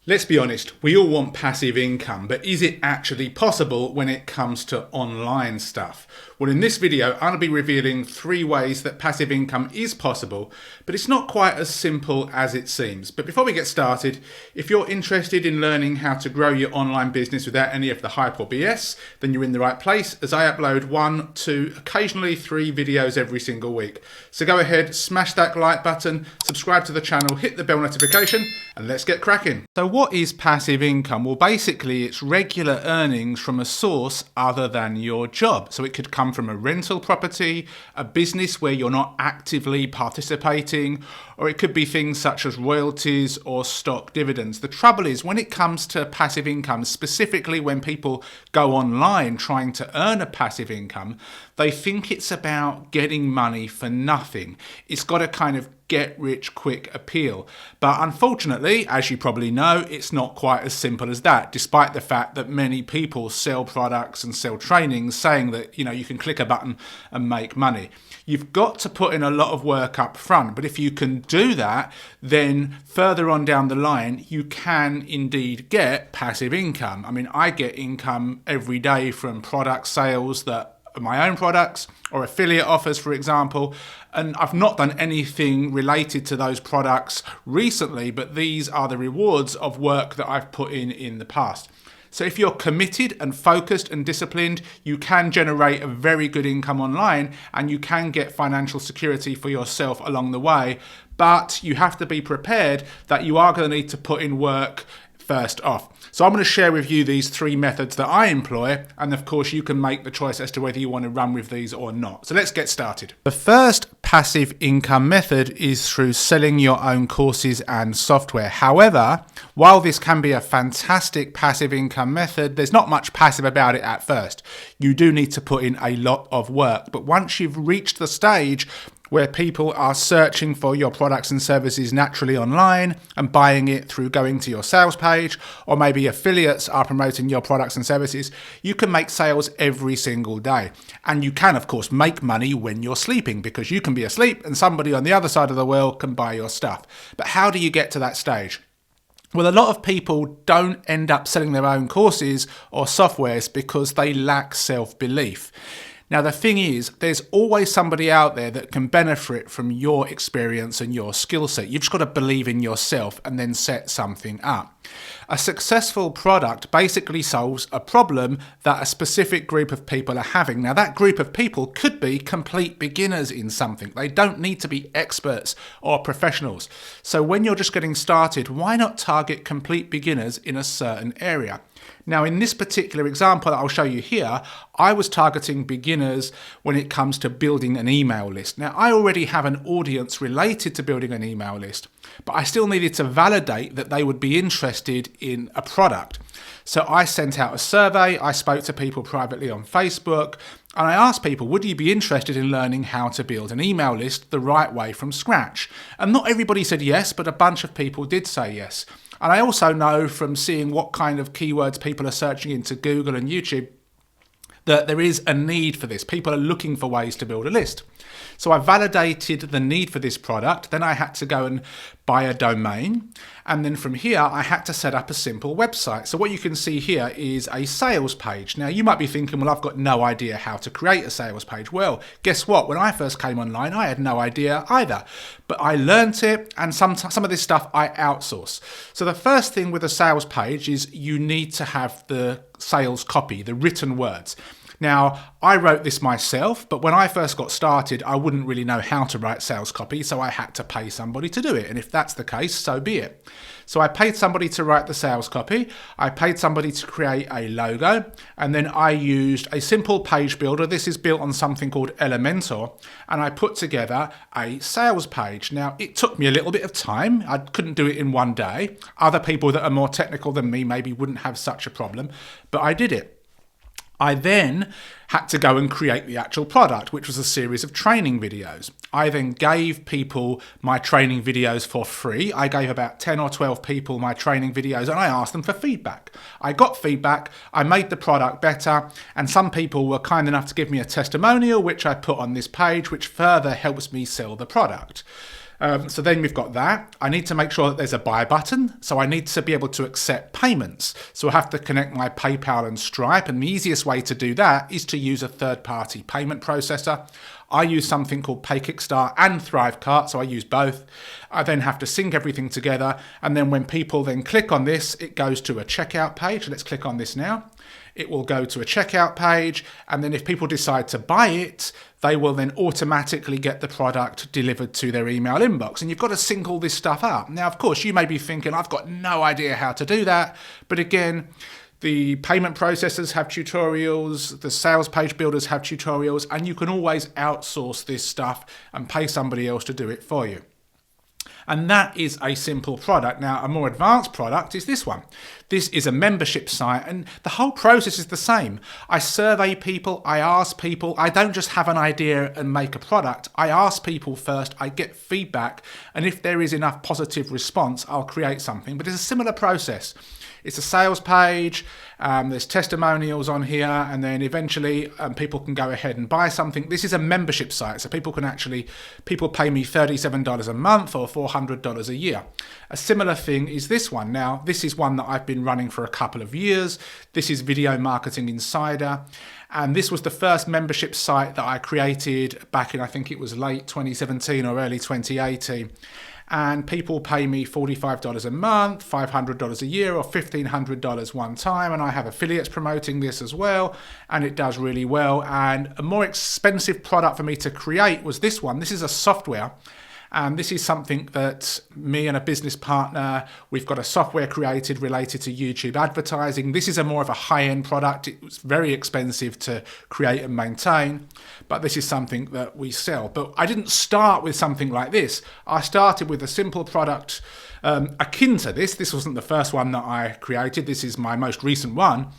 Let's be honest, we all want passive income, but is it actually possible when it comes to online stuff? Well, in this video, I'm going to be revealing 3 ways that passive income is possible, but it's not quite as simple as it seems. But before we get started, if you're interested in learning how to grow your online business without any of the hype or BS, then you're in the right place, as I upload 1, 2, occasionally 3 videos every single week. So go ahead, smash that like button, subscribe to the channel, hit the bell notification, and let's get cracking. So what is passive income? Well, basically it's regular earnings from a source other than your job. So it could come from a rental property, a business where you're not actively participating, or it could be things such as royalties or stock dividends. The trouble is, when it comes to passive income, specifically when people go online trying to earn a passive income, they think it's about getting money for nothing. It's got a kind of get rich quick appeal. But unfortunately, as you probably know, it's not quite as simple as that, despite the fact that many people sell products and sell trainings saying that, you can click a button and make money. You've got to put in a lot of work up front, but if you can do that, then further on down the line, you can indeed get passive income. I mean, I get income every day from product sales that are my own products or affiliate offers, for example, and I've not done anything related to those products recently, but these are the rewards of work that I've put in the past. So if you're committed and focused and disciplined, you can generate a very good income online and you can get financial security for yourself along the way. But you have to be prepared that you are going to need to put in work first off. So I'm going to share with you these 3 methods that I employ, and of course you can make the choice as to whether you want to run with these or not. So let's get started. The first passive income method is through selling your own courses and software. However, while this can be a fantastic passive income method, there's not much passive about it at first. You do need to put in a lot of work, but once you've reached the stage where people are searching for your products and services naturally online and buying it through going to your sales page, or maybe affiliates are promoting your products and services, you can make sales every single day. And you can, of course, make money when you're sleeping, because you can be asleep and somebody on the other side of the world can buy your stuff. But how do you get to that stage? Well, a lot of people don't end up selling their own courses or softwares because they lack self-belief. Now, the thing is, there's always somebody out there that can benefit from your experience and your skill set. You've just got to believe in yourself and then set something up. A successful product basically solves a problem that a specific group of people are having. Now, that group of people could be complete beginners in something. They don't need to be experts or professionals. So when you're just getting started, why not target complete beginners in a certain area? Now, in this particular example that I'll show you here, I was targeting beginners when it comes to building an email list. Now, I already have an audience related to building an email list, but I still needed to validate that they would be interested in a product. So I sent out a survey, I spoke to people privately on Facebook, and I asked people, would you be interested in learning how to build an email list the right way from scratch? And not everybody said yes, but a bunch of people did say yes. And I also know from seeing what kind of keywords people are searching into Google and YouTube that there is a need for this. People are looking for ways to build a list. So I validated the need for this product. Then I had to go and buy a domain. And then from here, I had to set up a simple website. So what you can see here is a sales page. Now, you might be thinking, well, I've got no idea how to create a sales page. Well, guess what? When I first came online, I had no idea either. But I learned it, and some of this stuff I outsource. So the first thing with a sales page is you need to have the sales copy, the written words. Now, I wrote this myself, but when I first got started, I wouldn't really know how to write sales copy, so I had to pay somebody to do it. And if that's the case, so be it. So I paid somebody to write the sales copy, I paid somebody to create a logo, and then I used a simple page builder. This is built on something called Elementor, and I put together a sales page. Now, it took me a little bit of time. I couldn't do it in one day. Other people that are more technical than me maybe wouldn't have such a problem, but I did it. I then had to go and create the actual product, which was a series of training videos. I then gave people my training videos for free. I gave about 10 or 12 people my training videos and I asked them for feedback. I got feedback, I made the product better, and some people were kind enough to give me a testimonial, which I put on this page, which further helps me sell the product. So then we've got that. I need to make sure that there's a buy button. So I need to be able to accept payments. So I have to connect my PayPal and Stripe. And the easiest way to do that is to use a third-party payment processor. I use something called PayKickstart and Thrivecart, so I use both. I then have to sync everything together, and then when people then click on this, it goes to a checkout page. Let's click on this now. It will go to a checkout page, and then if people decide to buy it, they will then automatically get the product delivered to their email inbox. And you've got to sync all this stuff up. Now, of course, you may be thinking, I've got no idea how to do that. But again, the payment processors have tutorials, the sales page builders have tutorials, and you can always outsource this stuff and pay somebody else to do it for you. And that is a simple product. Now, a more advanced product is this one. This is a membership site, and the whole process is the same. I survey people, I ask people, I don't just have an idea and make a product. I ask people first, I get feedback, and if there is enough positive response, I'll create something. But it's a similar process. It's a sales page, there's testimonials on here, and then eventually people can go ahead and buy something. This is a membership site, so people pay me $37 a month or $400 a year. A similar thing is this one. Now, this is one that I've been running for a couple of years. This is Video Marketing Insider, and this was the first membership site that I created back in, I think it was late 2017 or early 2018. And people pay me $45 a month, $500 a year, or $1,500 one time. And I have affiliates promoting this as well, and it does really well. And a more expensive product for me to create was this one. This is a software. And this is something that me and a business partner, we've got a software created related to YouTube advertising. This is a more of a high-end product. It was very expensive to create and maintain, but this is something that we sell. But I didn't start with something like this. I started with a simple product akin to this. This wasn't the first one that I created. This is my most recent one.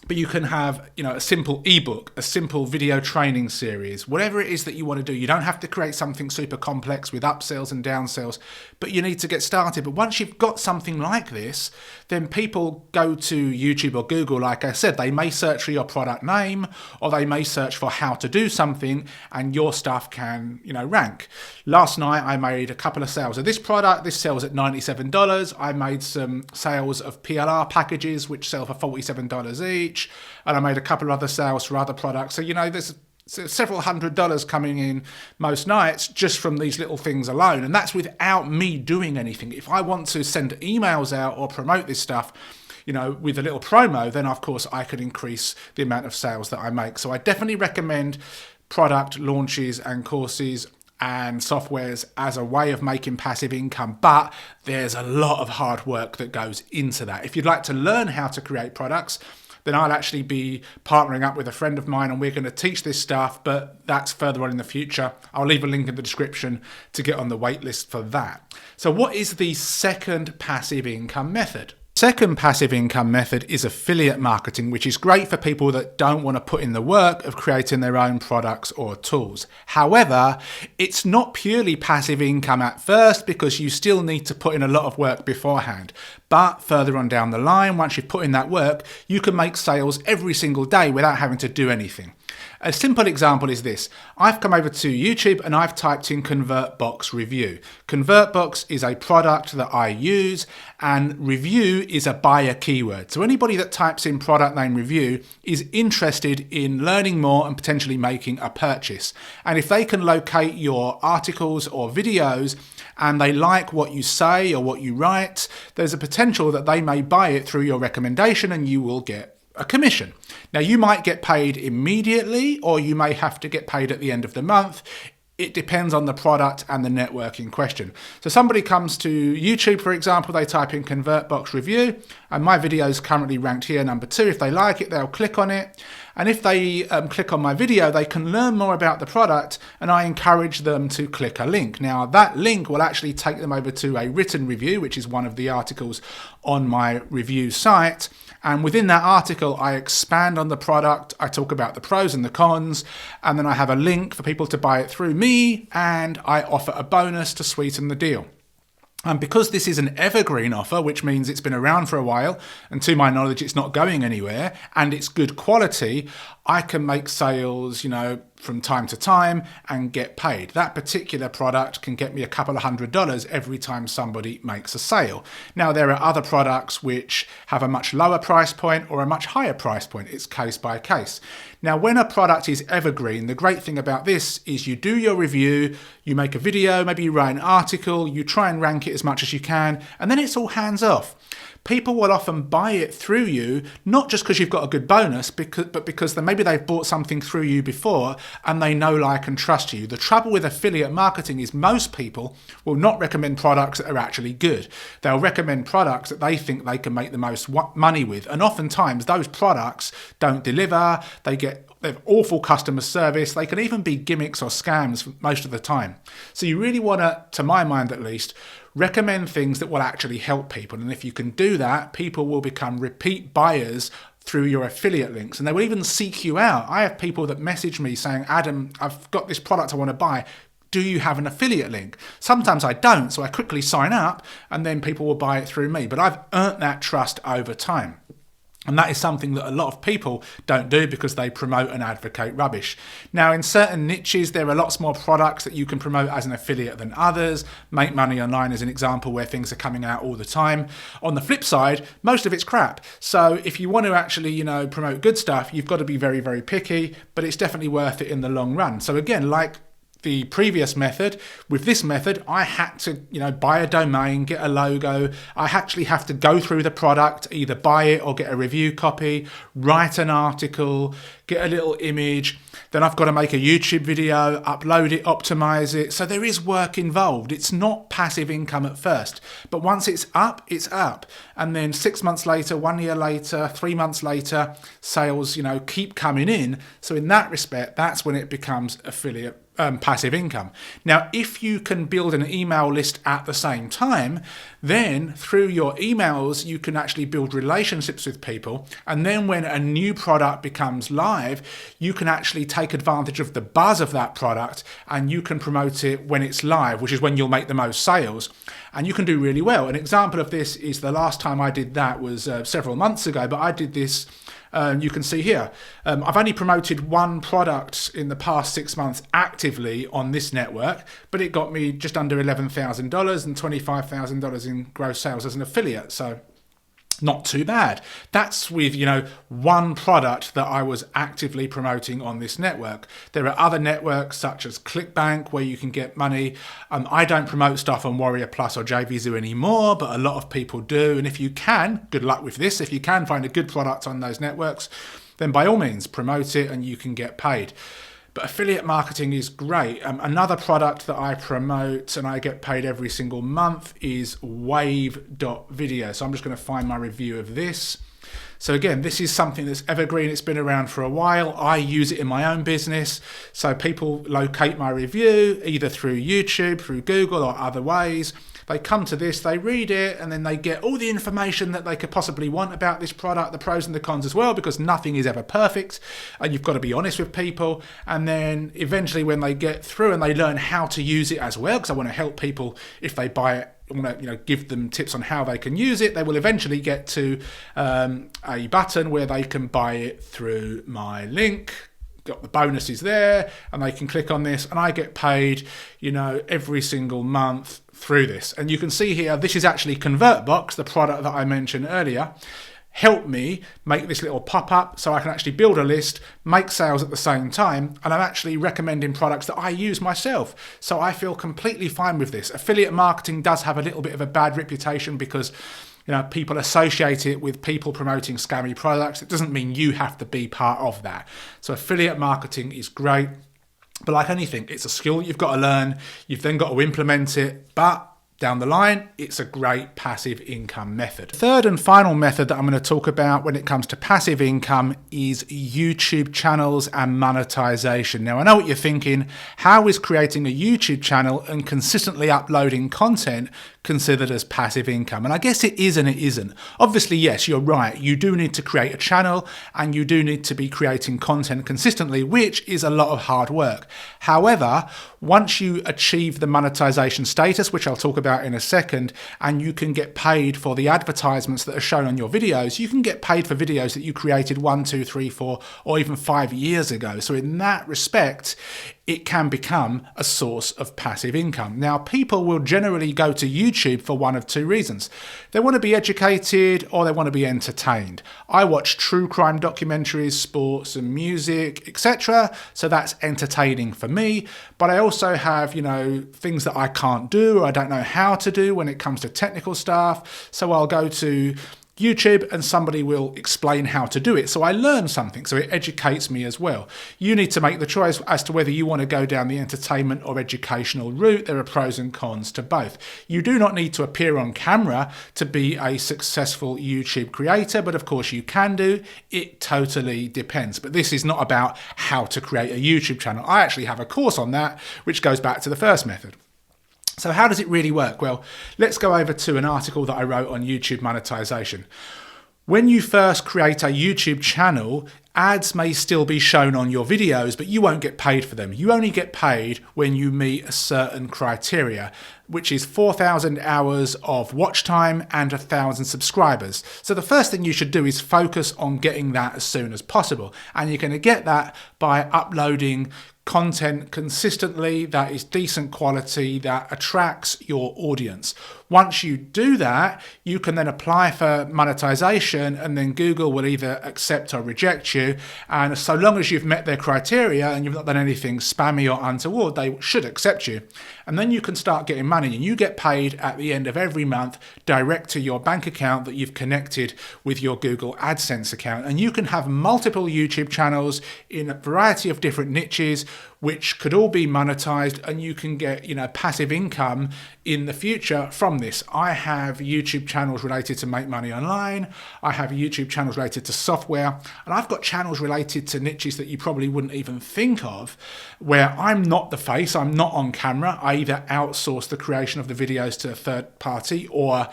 But you can have, a simple ebook, a simple video training series, whatever it is that you want to do. You don't have to create something super complex with upsells and downsells, but you need to get started. But once you've got something like this, then people go to YouTube or Google, like I said, they may search for your product name, or they may search for how to do something, and your stuff can, rank. Last night, I made a couple of sales of this product. This sells at $97. I made some sales of PLR packages, which sell for $47 each. And I made a couple of other sales for other products. So, there's several $100s coming in most nights just from these little things alone. And that's without me doing anything. If I want to send emails out or promote this stuff, with a little promo, then of course I could increase the amount of sales that I make. So I definitely recommend product launches and courses and softwares as a way of making passive income, but there's a lot of hard work that goes into that. If you'd like to learn how to create products, then I'll actually be partnering up with a friend of mine, and we're going to teach this stuff, but that's further on in the future. I'll leave a link in the description to get on the wait list for that. So what is the second passive income method? Second passive income method is affiliate marketing, which is great for people that don't want to put in the work of creating their own products or tools. However, it's not purely passive income at first, because you still need to put in a lot of work beforehand. But further on down the line, once you've put in that work, you can make sales every single day without having to do anything. A simple example is this. I've come over to YouTube and I've typed in ConvertBox review. ConvertBox is a product that I use, and review is a buyer keyword. So anybody that types in product name review is interested in learning more and potentially making a purchase. And if they can locate your articles or videos and they like what you say or what you write, there's a potential that they may buy it through your recommendation and you will get a commission. Now, you might get paid immediately, or you may have to get paid at the end of the month. It depends on the product and the network in question. So somebody comes to YouTube, for example, they type in ConvertBox review, and my video is currently ranked here number 2. If they like it, they'll click on it. And if they click on my video, they can learn more about the product, and I encourage them to click a link. Now, that link will actually take them over to a written review, which is one of the articles on my review site. And within that article, I expand on the product, I talk about the pros and the cons, and then I have a link for people to buy it through me, and I offer a bonus to sweeten the deal. And because this is an evergreen offer, which means it's been around for a while, and to my knowledge, it's not going anywhere, and it's good quality, I can make sales, from time to time and get paid. That particular product can get me a couple of $100 every time somebody makes a sale. Now, there are other products which have a much lower price point or a much higher price point. It's case by case. Now, when a product is evergreen, the great thing about this is you do your review, you make a video, maybe you write an article, you try and rank it as much as you can, and then it's all hands off. People will often buy it through you, not just because you've got a good bonus, but because maybe they've bought something through you before and they know, like, and trust you. The trouble with affiliate marketing is most people will not recommend products that are actually good. They'll recommend products that they think they can make the most money with. And oftentimes those products don't deliver. They have awful customer service. They can even be gimmicks or scams most of the time. So you really want to my mind at least, recommend things that will actually help people. And if you can do that, people will become repeat buyers through your affiliate links, and they will even seek you out. I have people that message me saying, Adam, I've got this product I want to buy. Do you have an affiliate link? Sometimes I don't, so I quickly sign up and then people will buy it through me. But I've earned that trust over time. And that is something that a lot of people don't do because they promote and advocate rubbish. Now, in certain niches, there are lots more products that you can promote as an affiliate than others. Make Money Online is an example where things are coming out all the time. On the flip side, most of it's crap. So if you want to actually, promote good stuff, you've got to be very, very picky, but it's definitely worth it in the long run. So again, like the previous method, with this method, I had to, buy a domain, get a logo. I actually have to go through the product, either buy it or get a review copy, write an article, get a little image. Then I've got to make a YouTube video, upload it, optimize it. So there is work involved. It's not passive income at first, but once it's up, it's up. And then 6 months later, 1 year later, 3 months later, sales, keep coming in. So in that respect, that's when it becomes affiliate passive income. Now, if you can build an email list at the same time, then through your emails, you can actually build relationships with people. And then when a new product becomes live, you can actually take advantage of the buzz of that product and you can promote it when it's live, which is when you'll make the most sales. And you can do really well. An example of this is the last time I did that was several months ago, but I did this. You can see here, I've only promoted one product in the past 6 months actively on this network, but it got me just under $11,000 and $25,000 in gross sales as an affiliate. So not too bad. That's with, one product that I was actively promoting on this network. There are other networks such as ClickBank where you can get money. I don't promote stuff on Warrior Plus or JVZoo anymore, but a lot of people do. And if you can, good luck with this, if you can find a good product on those networks, then by all means promote it and you can get paid. But affiliate marketing is great. Another product that I promote and I get paid every single month is wave.video. So I'm just going to find my review of this. So again, this is something that's evergreen. It's been around for a while. I use it in my own business. So people locate my review either through YouTube, through Google or other ways. They come to this, they read it, and then they get all the information that they could possibly want about this product, the pros and the cons as well, because nothing is ever perfect. And you've got to be honest with people. And then eventually when they get through and they learn how to use it as well, because I want to help people if they buy it, I want to give them tips on how they can use it. They will eventually get to a button where they can buy it through my link. Got the bonuses there, and they can click on this, and I get paid, every single month through this. And you can see here, this is actually ConvertBox, the product that I mentioned earlier. Help me make this little pop-up so I can actually build a list, make sales at the same time, and I'm actually recommending products that I use myself. So I feel completely fine with this. Affiliate marketing does have a little bit of a bad reputation because people associate it with people promoting scammy products. It doesn't mean you have to be part of that. So affiliate marketing is great, but like anything, it's a skill you've got to learn. You've then got to implement it, but down the line, it's a great passive income method. The third and final method that I'm going to talk about when it comes to passive income is YouTube channels and monetization. Now, I know what you're thinking. How is creating a YouTube channel and consistently uploading content considered as passive income? And I guess it is and it isn't. Obviously, yes, you're right. You do need to create a channel and you do need to be creating content consistently, which is a lot of hard work. However, once you achieve the monetization status, which I'll talk about about in a second, and you can get paid for the advertisements that are shown on your videos. You can get paid for videos that you created 1, 2, 3, 4, or even 5 years ago. So in that respect, it can become a source of passive income. Now, people will generally go to YouTube for one of two reasons. They want to be educated or they want to be entertained. I watch true crime documentaries, sports and music, etc. So that's entertaining for me. But I also have, things that I can't do or I don't know how to do when it comes to technical stuff. So I'll go to YouTube and somebody will explain how to do it. So I learn something, so it educates me as well. You need to make the choice as to whether you want to go down the entertainment or educational route. There are pros and cons to both. You do not need to appear on camera to be a successful YouTube creator, but of course you can do. It totally depends. But this is not about how to create a YouTube channel. I actually have a course on that, which goes back to the first method. So how does it really work? Well, let's go over to an article that I wrote on YouTube monetization. When you first create a YouTube channel, ads may still be shown on your videos, but you won't get paid for them. You only get paid when you meet a certain criteria, which is 4,000 hours of watch time and 1,000 subscribers. So the first thing you should do is focus on getting that as soon as possible. And you're going to get that by uploading content consistently that is decent quality, that attracts your audience. Once you do that, you can then apply for monetization, and then Google will either accept or reject you. And so long as you've met their criteria and you've not done anything spammy or untoward, they should accept you. And then you can start getting money, and you get paid at the end of every month direct to your bank account that you've connected with your Google AdSense account. And you can have multiple YouTube channels in a variety of different niches, which could all be monetized, and you can get, passive income in the future from this. I have YouTube channels related to make money online. I have YouTube channels related to software, and I've got channels related to niches that you probably wouldn't even think of, where I'm not the face, I'm not on camera. I either outsource the creation of the videos to a third party, or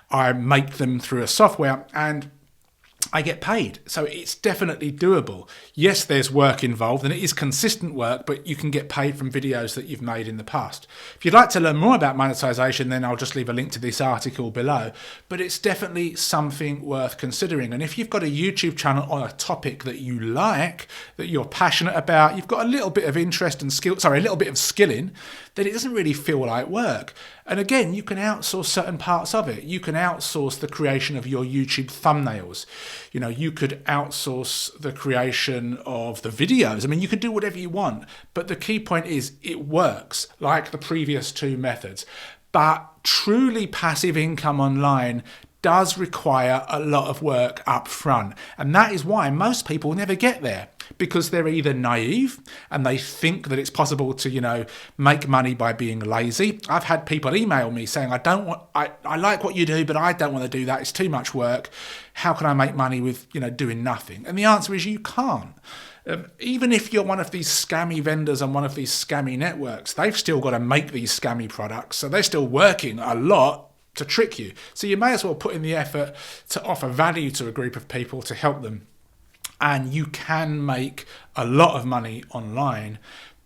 I make them through a software, and I get paid. So it's definitely doable. Yes, there's work involved, and it is consistent work, but you can get paid from videos that you've made in the past. If you'd like to learn more about monetization, then I'll just leave a link to this article below. But it's definitely something worth considering. And if you've got a YouTube channel on a topic that you like, that you're passionate about, you've got a little bit of interest and skill, a little bit of skill in, then it doesn't really feel like work. And again, you can outsource certain parts of it. You can outsource the creation of your YouTube thumbnails. You could outsource the creation of the videos. I mean, you could do whatever you want, but the key point is it works like the previous two methods. But truly passive income online does require a lot of work up front. And that is why most people never get there, because they're either naive and they think that it's possible to, make money by being lazy. I've had people email me saying, I like what you do, but I don't want to do that. It's too much work. How can I make money with, doing nothing? And the answer is you can't. Even if you're one of these scammy vendors on one of these scammy networks, they've still got to make these scammy products. So they're still working a lot to trick you. So you may as well put in the effort to offer value to a group of people to help them. And you can make a lot of money online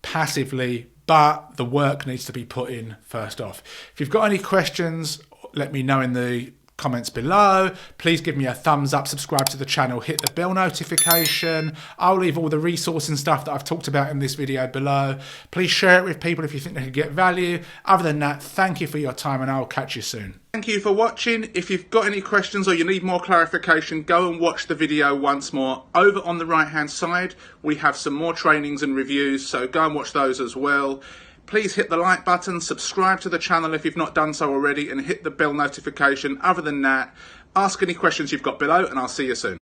passively, but the work needs to be put in first off. If you've got any questions, let me know in the comments below. Please give me a thumbs up, subscribe to the channel, hit the bell notification. I'll leave all the resources and stuff that I've talked about in this video below. Please share it with people if you think they could get value. Other than that, thank you for your time, and I'll catch you soon. Thank you for watching. If you've got any questions or you need more clarification, go and watch the video once more. Over on the right hand side, we have some more trainings and reviews, so go and watch those as well. Please hit the like button, subscribe to the channel if you've not done so already, and hit the bell notification. Other than that, ask any questions you've got below, and I'll see you soon.